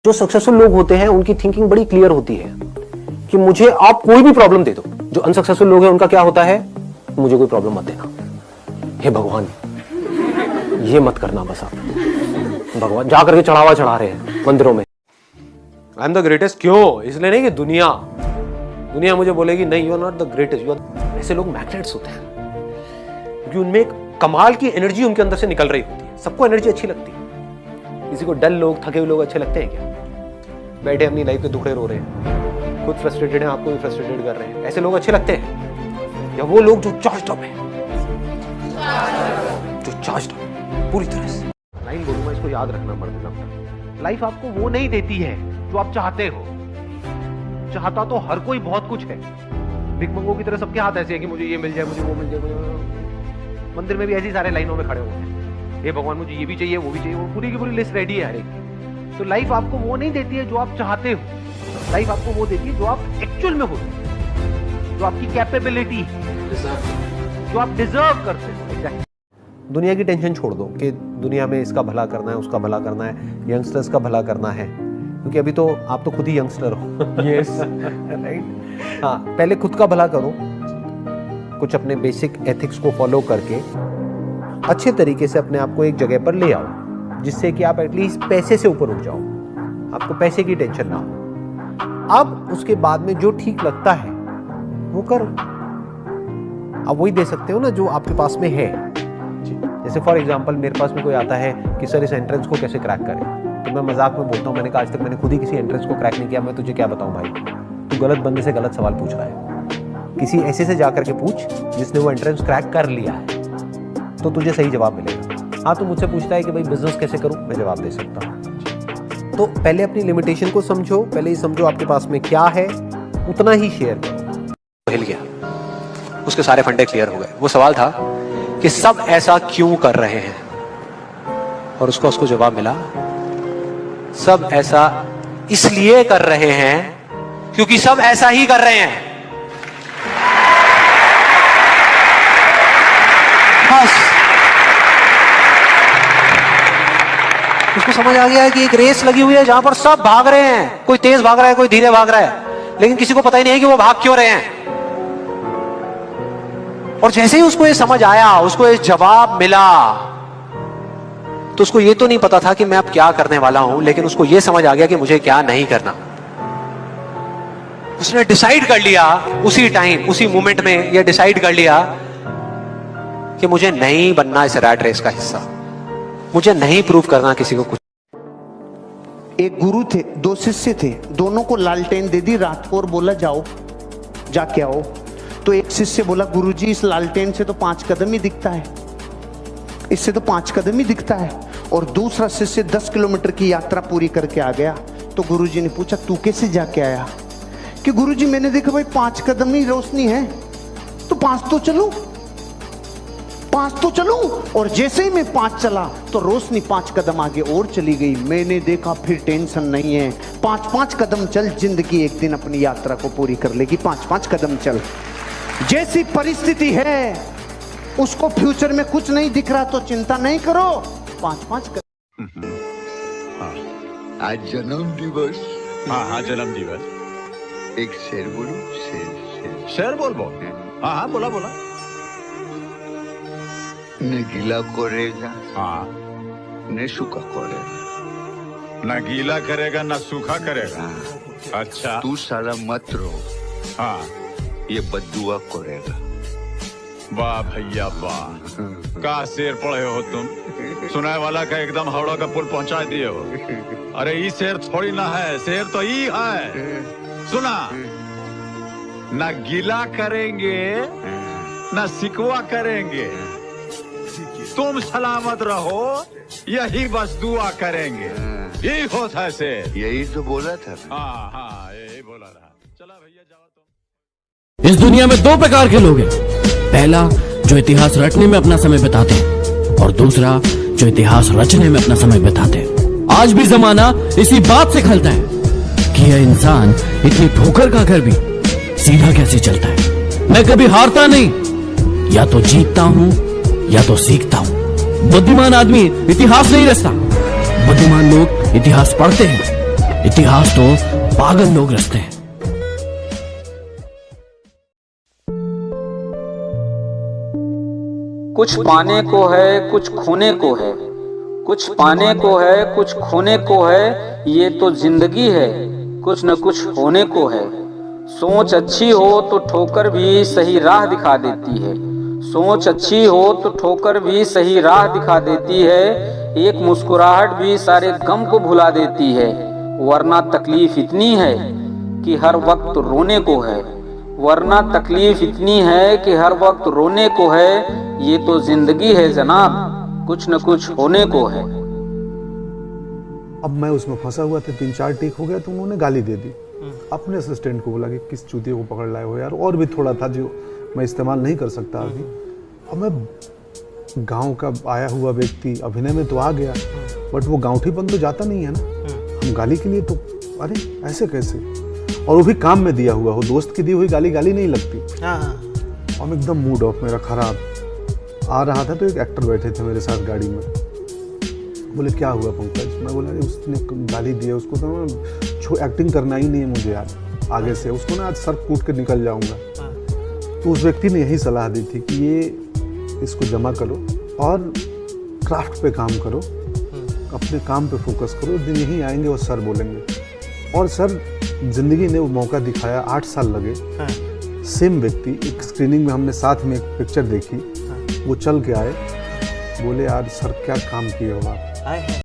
जो सक्सेसफुल लोग होते हैं उनकी थिंकिंग बड़ी क्लियर होती है कि मुझे आप कोई भी प्रॉब्लम दे दो। जो अनसक्सेसफुल लोग हैं उनका क्या होता है, मुझे कोई प्रॉब्लम मत देना, हे भगवान ये मत करना, बस आप भगवान जाकर के चढ़ावा चढ़ा रहे हैं मंदिरों में। आई एम द ग्रेटेस्ट, क्यों? इसलिए नहीं कि दुनिया मुझे बोलेगी नहीं you are not the greatest, you are. ऐसे लोग मैग्नेट्स होते हैं क्योंकि उनमें एक कमाल की एनर्जी उनके अंदर से निकल रही होती है। सबको एनर्जी अच्छी लगती है। किसी को डल लोग, थके हुए लोग अच्छे लगते हैं क्या? बैठे अपनी लाइफ के दुखड़े रो रहे हैं, खुद फ्रस्ट्रेटेड हैं, आपको भी फ्रस्ट्रेटेड कर रहे हैं, ऐसे लोग अच्छे लगते हैं? या वो लोग जो चार्ज्ड अप है, जो चार्ज्ड अप पूरी तरह से। लाइन बोलूंगा, इसको याद रखना पड़ता। लाइफ आपको वो नहीं देती है जो आप चाहते हो। चाहता तो हर कोई बहुत कुछ है। भिखमंगों की तरह सबके हाथ ऐसे है कि मुझे ये मिल जाए, मुझे वो मिल जाए। मंदिर में भी ऐसी सारे लाइनों में खड़े होते हैं, हे भगवान मुझे ये भी चाहिए, वो भी चाहिए, वो पूरी की पूरी लिस्ट रेडी है हर एक। तो लाइफ आपको वो नहीं देती है जो आप चाहते हो। लाइफ आपको वो देती है जो आप एक्चुअल में हो, जो आपकी कैपेबिलिटी, जो आप डिजर्व करते हो। दुनिया की टेंशन छोड़ दो कि दुनिया में इसका भला करना है, उसका भला करना है, यंगस्टर्स का भला करना है, क्योंकि अभी तो आप तो खुद ही यंगस्टर हो। Yes right. हाँ, पहले खुद का भला करो, कुछ अपने बेसिक एथिक्स को फॉलो करके अच्छे तरीके से अपने आप को एक जगह पर ले आओ, जिससे कि आप एटलीस्ट पैसे से ऊपर उठ जाओ, आपको पैसे की टेंशन ना हो। अब उसके बाद में जो ठीक लगता है वो करो। आप वही दे सकते हो ना जो आपके पास में है। जैसे फॉर एग्जांपल मेरे पास में कोई आता है कि सर इस एंट्रेंस को कैसे क्रैक करें, तो मैं मजाक में बोलता हूँ, मैंने कहा आज तक मैंने खुद ही किसी एंट्रेंस को क्रैक नहीं किया, मैं तुझे क्या बताऊँ भाई, तू गलत बंदे से गलत सवाल पूछ रहा है। किसी ऐसे से जाकर के पूछ जिसने वो एंट्रेंस क्रैक कर लिया है, तो तुझे सही जवाब मिलेगा। हाँ, तू मुझसे पूछता है कि भाई बिजनेस कैसे करूँ, मैं जवाब दे सकता हूँ। तो पहले अपनी लिमिटेशन को समझो, पहले ये समझो आपके पास में क्या है, उतना ही शेयर करो। हिल गया, उसके सारे फंडे क्लियर हो गए। वो सवाल था कि सब ऐसा क्यों कर रहे हैं, और उसको जवाब मिला, सब ऐसा इसलिए कर रहे हैं क्योंकि सब ऐसा ही कर रहे हैं। बस उसको समझ आ गया है कि एक रेस लगी हुई है जहां पर सब भाग रहे हैं, कोई तेज भाग रहा है, कोई धीरे भाग रहा है, लेकिन किसी को पता ही नहीं है कि वो भाग क्यों रहे हैं। और जैसे ही उसको ये समझ आया, उसको ये जवाब मिला, तो उसको ये तो नहीं पता था कि मैं अब क्या करने वाला हूं, लेकिन उसको ये समझ आ गया कि मुझे क्या नहीं करना। उसने डिसाइड कर लिया उसी टाइम, उसी मोमेंट में ये डिसाइड कर लिया कि मुझे नहीं बनना इस रैट रेस का हिस्सा, मुझे नहीं प्रूव करना किसी को कुछ। एक गुरु थे, दो शिष्य थे, दोनों को लालटेन दे दी रात को और बोला जाओ जाके आओ। तो एक शिष्य बोला गुरुजी इस लालटेन से तो 5 कदम ही दिखता है, इससे तो 5 कदम ही दिखता है। और दूसरा शिष्य 10 किलोमीटर की यात्रा पूरी करके आ गया। तो गुरुजी ने पूछा तू कैसे जाके आया? कि गुरुजी मैंने देखा भाई 5 कदम ही रोशनी है, तो 5 तो चलूं, 5 तो चलूं। और जैसे ही मैं 5 चला तो रोशनी 5 कदम आगे और चली गई। मैंने देखा फिर टेंशन नहीं है, 5-5 कदम चल, जिंदगी एक दिन अपनी यात्रा को पूरी कर लेगी। 5-5 कदम चल। जैसी परिस्थिति है, उसको फ्यूचर में कुछ नहीं दिख रहा तो चिंता नहीं करो, 5-5 कदम। आज जन्म दिवस। हाँ जन्म दिवस। एक शेर बोलो, शेर शेर बोल। हाँ बोला। न गीला करेगा, हाँ न सूखा करेगा। ना गीला करेगा ना सूखा करेगा। अच्छा तू सारा मत रो, हाँ ये बद्दुआ करेगा। वाह भैया वाह, का शेर पढ़े हो तुम, सुनाए वाला का एकदम हावड़ा का पुल पहुंचा दिए हो। अरे ये शेर थोड़ी ना है, शेर तो ये है। सुना, ना गीला करेंगे ना सिकवा करेंगे, तुम सलामत रहो यही बस दुआ करेंगे। यही होता है शेर। यही तो बोला था। हाँ यही बोला रहा। चला भैया जाओ तुम। इस दुनिया में 2 प्रकार के लोग हैं। पहला जो इतिहास रटने में अपना समय बिताते हैं, और दूसरा जो इतिहास रचने में अपना समय बिताते हैं। आज भी जमाना इसी बात से खलता है कि यह इंसान इतनी ठोकर खाकर भी सीधा कैसे चलता है। मैं कभी हारता नहीं, या तो जीतता हूं या तो सीखता हूं। बुद्धिमान आदमी इतिहास नहीं रचता, बुद्धिमान लोग इतिहास पढ़ते हैं इतिहास तो पागल लोग रचते हैं। कुछ पाने को है, कुछ खोने को है, कुछ पाने को है, कुछ खोने को है, ये तो जिंदगी है, कुछ न कुछ होने को है। सोच अच्छी हो तो ठोकर भी सही राह दिखा देती है, सोच अच्छी हो तो ठोकर भी सही राह दिखा देती है। एक मुस्कुराहट भी सारे गम को भुला देती है, वरना तकलीफ इतनी है कि हर वक्त रोने को है, वरना तकलीफ इतनी है कि हर वक्त रोने को है। ये तो जिंदगी है जनाब, कुछ न कुछ होने को है। अब मैं उसमें फंसा हुआ था, 3-4 टेक हो गया तो उन्होंने गाली दे दी। अपने असिस्टेंट को बोला कि किस चूतिए को पकड़ लाए हो यार, और भी थोड़ा था जो मैं इस्तेमाल नहीं कर सकता अभी। और मैं गांव का आया हुआ व्यक्ति, अभिनय में तो आ गया, बट वो गांवठीपन तो जाता नहीं है ना। हम गाली के लिए तो, अरे ऐसे कैसे, और वो भी काम में दिया हुआ हो, दोस्त की दी हुई गाली गाली नहीं लगती। और एकदम मूड ऑफ मेरा खराब आ रहा था, तो एक एक्टर बैठे थे मेरे साथ गाड़ी में, बोले क्या हुआ पंकज? मैं बोला अरे उसने गाली दी है, उसको तो एक्टिंग करना ही नहीं है मुझे यार, आगे से उसको ना आज सर कूट के निकल जाऊंगा। तो उस व्यक्ति ने यही सलाह दी थी कि ये इसको जमा करो और क्राफ्ट पे काम करो, अपने काम पे फोकस करो, दिन यही आएंगे और सर बोलेंगे। और सर जिंदगी ने वो मौका दिखाया, 8 साल लगे। सेम व्यक्ति, एक स्क्रीनिंग में हमने साथ में एक पिक्चर देखी, वो चल के आए, बोले यार सर क्या काम किए हो आप।